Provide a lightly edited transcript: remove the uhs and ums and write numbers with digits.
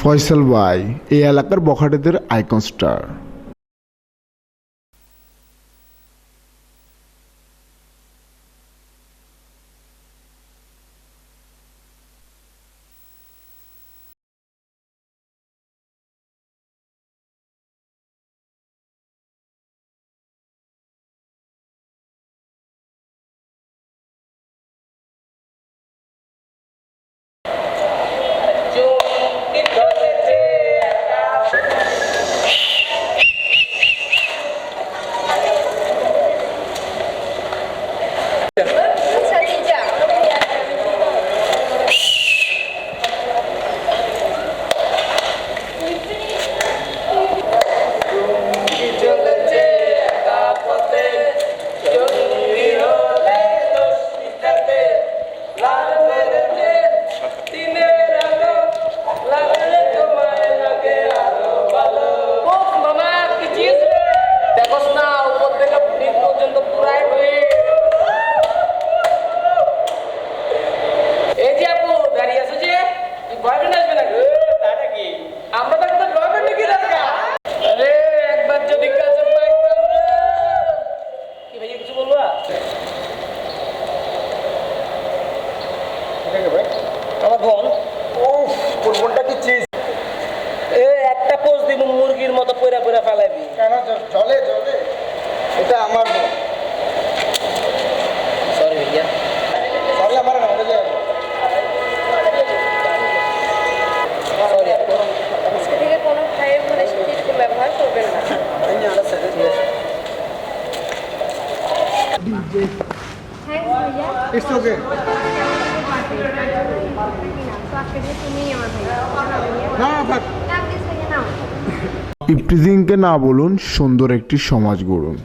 ফয়সাল ভাই এই এলাকার বখাটেদের আইকন স্টার। মুরগির মতো পয়রা পয়রা ফালাবি কেন? জলে জলে এটা আমার বোন। সরি ভাইয়া, সরি আমার না, ওটা যাবে। সরি আপু। আজকে থেকে কোনো ভাইয়ের বোনের সাথে এরকম ব্যবহার করবেন না। থ্যাঙ্কস ভাইয়া। It's okay. না থাক। ইফতিজিংকে না বলুন, সুন্দর একটি সমাজ গড়ুন।